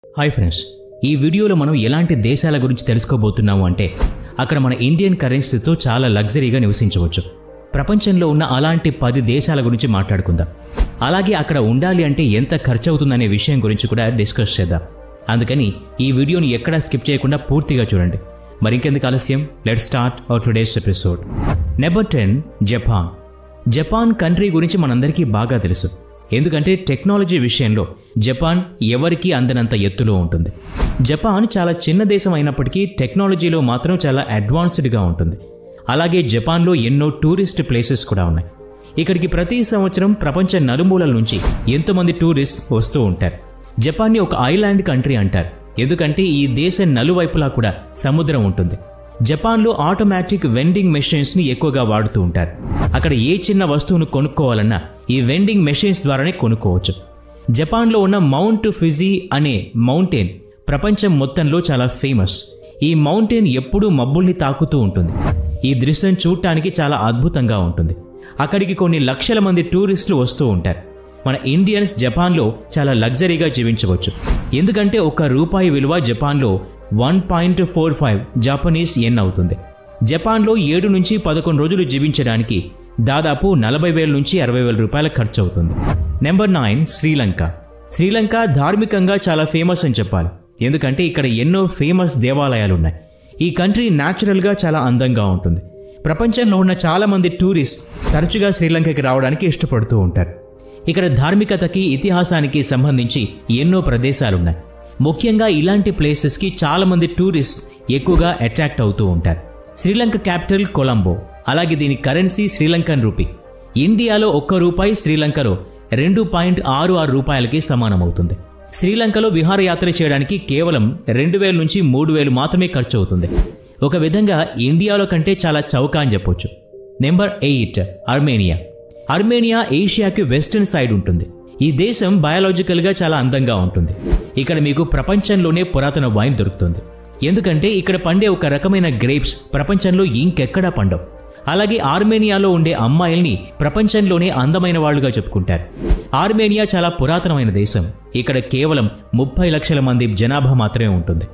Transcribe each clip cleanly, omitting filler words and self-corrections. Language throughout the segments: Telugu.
హాయ్ ఫ్రెండ్స్, ఈ వీడియోలో మనం ఎలాంటి దేశాల గురించి తెలుసుకోబోతున్నాము అంటే అక్కడ మన ఇండియన్ కరెన్సీతో చాలా లగ్జరీగా నివసించవచ్చు. ప్రపంచంలో ఉన్న అలాంటి 10 దేశాల గురించి మాట్లాడుకుందాం. అలాగే అక్కడ ఉండాలి అంటే ఎంత ఖర్చు అవుతుందనే విషయం గురించి కూడా డిస్కస్ చేద్దాం. అందుకని ఈ వీడియోని ఎక్కడా స్కిప్ చేయకుండా పూర్తిగా చూడండి. మరింకెందుకు ఆలస్యం, let's start our today's episode. Number 10, Japan. Japan country గురించి మనందరికీ బాగా తెలుసు. ఎందుకంటే టెక్నాలజీ విషయంలో జపాన్ ఎవరికీ అందనంత ఎత్తులో ఉంటుంది. జపాన్ చాలా చిన్న దేశం అయినప్పటికీ టెక్నాలజీలో మాత్రం చాలా అడ్వాన్స్డ్గా ఉంటుంది. అలాగే జపాన్లో ఎన్నో టూరిస్ట్ ప్లేసెస్ కూడా ఉన్నాయి. ఇక్కడికి ప్రతి సంవత్సరం ప్రపంచ నలుమూలల నుంచి ఎంతోమంది టూరిస్ట్ వస్తూ ఉంటారు. జపాన్ని ఒక ఐలాండ్ కంట్రీ అంటారు, ఎందుకంటే ఈ దేశం నలువైపులా కూడా సముద్రం ఉంటుంది. జపాన్లో ఆటోమేటిక్ వెండింగ్ మెషిన్స్ని ఎక్కువగా వాడుతూ ఉంటారు. అక్కడ ఏ చిన్న వస్తువును కొనుక్కోవాలన్నా ఈ వెండింగ్ మెషిన్స్ ద్వారానే కొనుక్కోవచ్చు. జపాన్లో ఉన్న మౌంట్ ఫుజీ అనే మౌంటైన్ ప్రపంచం మొత్తంలో చాలా ఫేమస్. ఈ మౌంటైన్ ఎప్పుడూ మబ్బుల్ని తాకుతూ ఉంటుంది. ఈ దృశ్యం చూడటానికి చాలా అద్భుతంగా ఉంటుంది. అక్కడికి కొన్ని లక్షల మంది టూరిస్టులు వస్తూ ఉంటారు. మన ఇండియన్స్ జపాన్లో చాలా లగ్జరీగా జీవించవచ్చు. ఎందుకంటే ₹1 విలువ జపాన్లో 1.45 జపనీస్ యెన్ అవుతుంది. జపాన్లో 7 నుంచి 11 రోజులు జీవించడానికి దాదాపు 40,000 నుంచి 60,000 రూపాయల ఖర్చు అవుతుంది. నెంబర్ 9, శ్రీలంక. శ్రీలంక ధార్మికంగా చాలా ఫేమస్ అని చెప్పాలి. ఎందుకంటే ఇక్కడ ఎన్నో ఫేమస్ దేవాలయాలు ఉన్నాయి. ఈ కంట్రీ న్యాచురల్గా చాలా అందంగా ఉంటుంది. ప్రపంచంలో ఉన్న చాలా మంది టూరిస్ట్ తరచుగా శ్రీలంకకి రావడానికి ఇష్టపడుతూ ఉంటారు. ఇక్కడ ధార్మికతకి, ఇతిహాసానికి సంబంధించి ఎన్నో ప్రదేశాలున్నాయి. ముఖ్యంగా ఇలాంటి ప్లేసెస్కి చాలా మంది టూరిస్ట్ ఎక్కువగా అట్రాక్ట్ అవుతూ ఉంటారు. శ్రీలంక క్యాపిటల్ కొలంబో. అలాగే దీని కరెన్సీ శ్రీలంకన్ రూపీ. ఇండియాలో ₹1 శ్రీలంకలో 2.66 రూపాయలకి సమానమవుతుంది. శ్రీలంకలో విహారయాత్ర చేయడానికి కేవలం 2,000 నుంచి 3,000 మాత్రమే ఖర్చు అవుతుంది. ఒక విధంగా ఇండియాలో కంటే చాలా చౌక అని చెప్పొచ్చు. Number 8, Armenia. అర్మేనియా ఏషియాకి వెస్టర్న్ సైడ్ ఉంటుంది. ఈ దేశం బయాలజికల్గా చాలా అందంగా ఉంటుంది. ఇక్కడ మీకు ప్రపంచంలోనే పురాతన వైన్ దొరుకుతుంది. ఎందుకంటే ఇక్కడ పండే ఒక రకమైన గ్రేప్స్ ప్రపంచంలో ఇంకెక్కడా పండవు. అలాగే ఆర్మేనియాలో ఉండే అమ్మాయిల్ని ప్రపంచంలోనే అందమైన వాళ్ళుగా చెప్పుకుంటారు. ఆర్మేనియా చాలా పురాతనమైన దేశం. ఇక్కడ కేవలం 30 లక్షల మంది జనాభా మాత్రమే ఉంటుంది.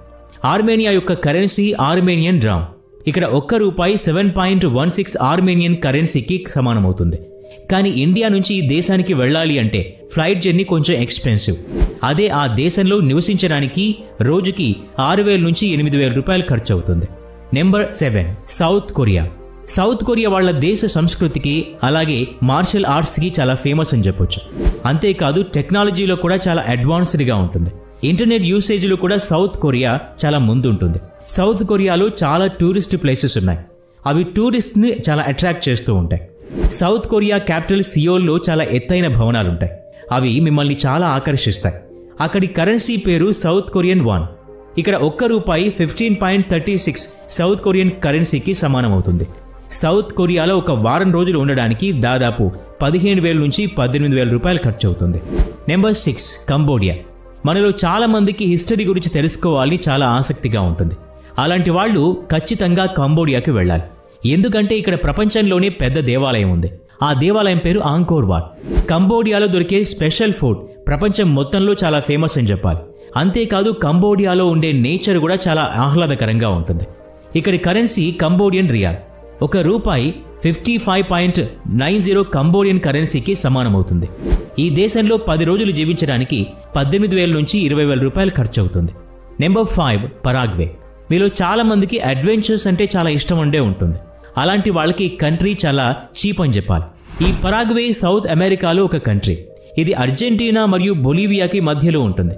ఆర్మేనియా యొక్క కరెన్సీ ఆర్మేనియన్ డ్రామ్. ఇక్కడ ₹1 7.16 ఆర్మేనియన్ కరెన్సీకి సమానమవుతుంది. కానీ ఇండియా నుంచి ఈ దేశానికి వెళ్ళాలి అంటే ఫ్లైట్ జర్నీ కొంచెం ఎక్స్పెన్సివ్. అదే ఆ దేశంలో నివసించడానికి రోజుకి 6,000 నుంచి 8,000 రూపాయలు ఖర్చు అవుతుంది. Number 7, south Korea. South Korea వాళ్ళ దేశ సంస్కృతికి అలాగే మార్షల్ ఆర్ట్స్కి చాలా ఫేమస్ అని చెప్పొచ్చు. అంతేకాదు టెక్నాలజీలో కూడా చాలా అడ్వాన్స్డ్గా ఉంటుంది. ఇంటర్నెట్ యూసేజ్లో కూడా సౌత్ కొరియా చాలా ముందుంటుంది. సౌత్ కొరియాలో చాలా టూరిస్ట్ ప్లేసెస్ ఉన్నాయి. అవి టూరిస్ట్ని చాలా అట్రాక్ట్ చేస్తూ ఉంటాయి. సౌత్ కొరియా క్యాపిటల్ సియోల్లో చాలా ఎత్తైన భవనాలుంటాయి. అవి మిమ్మల్ని చాలా ఆకర్షిస్తాయి. అక్కడి కరెన్సీ పేరు సౌత్ కొరియన్ వాన్. ఇక్కడ ₹1 15.36 సౌత్ కొరియన్ కరెన్సీకి సమానమవుతుంది. సౌత్ కొరియాలో ఒక వారం రోజులు ఉండడానికి దాదాపు 15,000 నుంచి 18,000 రూపాయలు ఖర్చు అవుతుంది. Number 6, Cambodia. మనలో చాలా మందికి హిస్టరీ గురించి తెలుసుకోవాలని చాలా ఆసక్తిగా ఉంటుంది. అలాంటి వాళ్ళు ఖచ్చితంగా కంబోడియాకి వెళ్ళాలి. ఎందుకంటే ఇక్కడ ప్రపంచంలోనే పెద్ద దేవాలయం ఉంది. ఆ దేవాలయం పేరు ఆంకోర్ వాట్. కంబోడియాలో దొరికే స్పెషల్ ఫుడ్ ప్రపంచం మొత్తంలో చాలా ఫేమస్ అని చెప్పాలి. అంతేకాదు కంబోడియాలో ఉండే నేచర్ కూడా చాలా ఆహ్లాదకరంగా ఉంటుంది. ఇక్కడి కరెన్సీ కంబోడియన్ రియాల్. ₹1 55.90 కంబోడియన్ కరెన్సీకి సమానమవుతుంది. ఈ దేశంలో 10 రోజులు జీవించడానికి 18,000 నుంచి 20,000 రూపాయలు ఖర్చు అవుతుంది. Number 5, Paraguay. మీలో చాలా మందికి అడ్వెంచర్స్ అంటే చాలా ఇష్టం ఉండే ఉంటుంది. అలాంటి వాళ్ళకి ఈ కంట్రీ చాలా చీప్ అని చెప్పాలి. ఈ పరాగ్వే సౌత్ అమెరికాలో ఒక కంట్రీ. ఇది అర్జెంటీనా మరియు బొలీవియాకి మధ్యలో ఉంటుంది.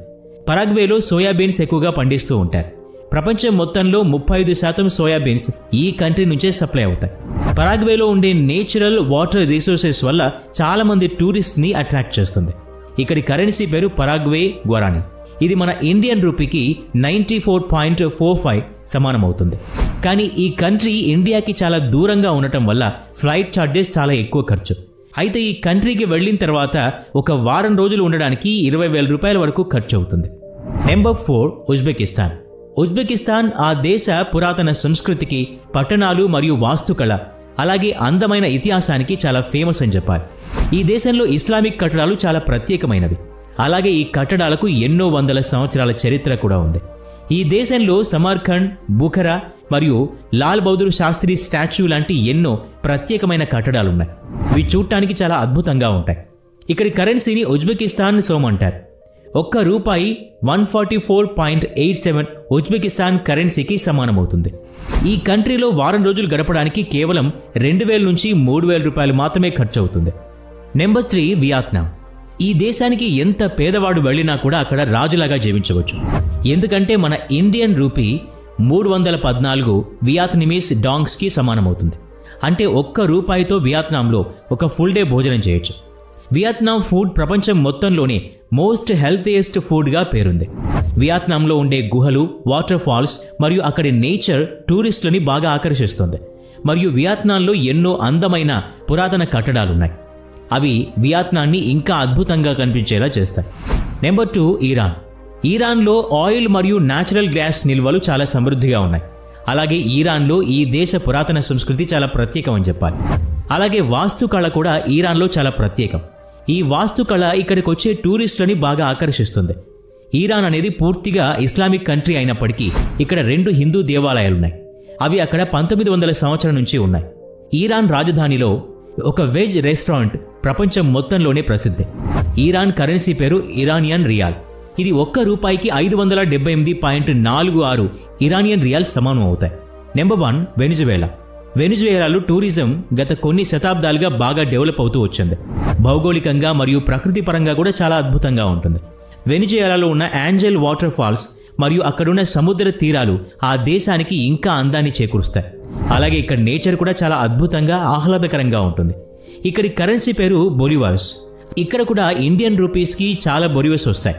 పరాగ్వేలో సోయాబీన్స్ ఎక్కువగా పండిస్తూ ఉంటారు. ప్రపంచం మొత్తంలో 35% సోయాబీన్స్ ఈ కంట్రీ నుంచే సప్లై అవుతాయి. పరాగ్వేలో ఉండే నేచురల్ వాటర్ రిసోర్సెస్ వల్ల చాలా మంది టూరిస్ట్ని అట్రాక్ట్ చేస్తుంది. ఇక్కడి కరెన్సీ పేరు పరాగ్వే గ్వరానీ. ఇది మన ఇండియన్ రూపీకి 94.45 సమానమవుతుంది. కానీ ఈ కంట్రీ ఇండియాకి చాలా దూరంగా ఉండటం వల్ల ఫ్లైట్ ఛార్జెస్ చాలా ఎక్కువ ఖర్చు. అయితే ఈ కంట్రీకి వెళ్ళిన తర్వాత ఒక వారం రోజులు ఉండడానికి 20,000 రూపాయల వరకు ఖర్చు అవుతుంది. Number 4, Uzbekistan. ఉజ్బెకిస్తాన్ ఆ దేశ పురాతన సంస్కృతికి, పట్టణాలు మరియు వాస్తుకళ అలాగే అందమైన ఇతిహాసానికి చాలా ఫేమస్ అని చెప్పాలి. ఈ దేశంలో ఇస్లామిక్ కట్టడాలు చాలా ప్రత్యేకమైనవి. అలాగే ఈ కట్టడాలకు ఎన్నో వందల సంవత్సరాల చరిత్ర కూడా ఉంది. ఈ దేశంలో సమర్ఖండ్, బుఖరా మరియు లాల్ బహదూర్ శాస్త్రి స్టాచ్యూ లాంటి ఎన్నో ప్రత్యేకమైన కట్టడాలున్నాయి. ఇవి చూడటానికి చాలా అద్భుతంగా ఉంటాయి. ఇక్కడి కరెన్సీని ఉజ్బెకిస్తాన్ సోమ్ అంటారు. ఒక్క రూపాయి 144.87 ఉజ్బెకిస్తాన్ కరెన్సీకి సమానమవుతుంది. ఈ కంట్రీలో వారం రోజులు గడపడానికి కేవలం 2000 నుంచి 3000 రూపాయలు మాత్రమే ఖర్చు అవుతుంది. Number 3 Vietnam. ఈ దేశానికి ఎంత పేదవాడు వెళ్ళినా కూడా అక్కడ రాజులాగా జీవించవచ్చు. ఎందుకంటే మన ఇండియన్ రూపీ 314 వియత్నమీస్ డాంగ్స్కి సమానమవుతుంది. అంటే ఒక్క రూపాయితో వియత్నాంలో ఒక ఫుల్ డే భోజనం చేయొచ్చు. వియత్నాం ఫుడ్ ప్రపంచం మొత్తంలోనే మోస్ట్ హెల్తీయెస్ట్ ఫుడ్గా పేరుంది. వియత్నాంలో ఉండే గుహలు, వాటర్ ఫాల్స్ మరియు అక్కడి నేచర్ టూరిస్టులని బాగా ఆకర్షిస్తుంది. మరియు వియత్నాంలో ఎన్నో అందమైన పురాతన కట్టడాలున్నాయి. అవి వియత్నాన్ని ఇంకా అద్భుతంగా కనిపించేలా చేస్తాయి. Number 2 Iran. ఇరాన్లో ఆయిల్ మరియు న్యాచురల్ గ్యాస్ నిల్వలు చాలా సమృద్ధిగా ఉన్నాయి. అలాగే ఇరాన్లో ఈ దేశ పురాతన సంస్కృతి చాలా ప్రత్యేకం అని చెప్పాలి. అలాగే వాస్తుకళ కూడా ఇరాన్లో చాలా ప్రత్యేకం. ఈ వాస్తుకళ ఇక్కడికి వచ్చే టూరిస్టులని బాగా ఆకర్షిస్తుంది. ఇరాన్ అనేది పూర్తిగా ఇస్లామిక్ కంట్రీ అయినప్పటికీ ఇక్కడ 2 హిందూ దేవాలయాలున్నాయి. అవి అక్కడ 1900 సంవత్సరం నుంచి ఉన్నాయి. ఇరాన్ రాజధానిలో ఒక వెజ్ రెస్టారెంట్ ప్రపంచం మొత్తంలోనే ప్రసిద్ధి. ఇరాన్ కరెన్సీ పేరు ఇరానియన్ రియాల్. ఇది ఒక్క రూపాయికి 578.46 ఇరానియన్ రియాల్ సమానం అవుతాయి. Number 1 Venezuela. వెనిజువేలాలో టూరిజం గత కొన్ని శతాబ్దాలుగా బాగా డెవలప్ అవుతూ వచ్చింది. భౌగోళికంగా మరియు ప్రకృతి పరంగా కూడా చాలా అద్భుతంగా ఉంటుంది. వెనిజువేలాలో ఉన్న యాంజెల్ వాటర్ ఫాల్స్ మరియు అక్కడున్న సముద్ర తీరాలు ఆ దేశానికి ఇంకా అందాన్ని చేకూరుస్తాయి. అలాగే ఇక్కడ నేచర్ కూడా చాలా అద్భుతంగా ఆహ్లాదకరంగా ఉంటుంది. ఇక్కడి కరెన్సీ పేరు బొలివార్స్. ఇక్కడ కూడా ఇండియన్ రూపీస్కి చాలా బొలివార్స్ వస్తాయి.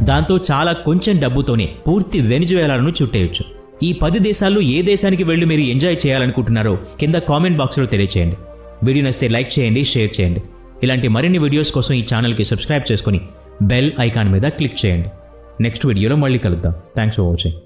దాంతో చాలా కొంచెం డబ్బుతోనే పూర్తి వెనిజువేలాను చుట్టేయచ్చు. ఈ 10 దేశాల్లో ఏ దేశానికి వెళ్ళి మీరు ఎంజాయ్ చేయాలనుకుంటున్నారో కింద కామెంట్ బాక్స్లో తెలియచేయండి. వీడియో నచ్చితే లైక్ చేయండి, షేర్ చేయండి. ఇలాంటి మరిన్ని వీడియోస్ కోసం ఈ ఛానల్కి సబ్స్క్రైబ్ చేసుకొని బెల్ ఐకాన్ మీద క్లిక్ చేయండి. నెక్స్ట్ వీడియోలో మళ్ళీ కలుద్దాం. Thanks for watching.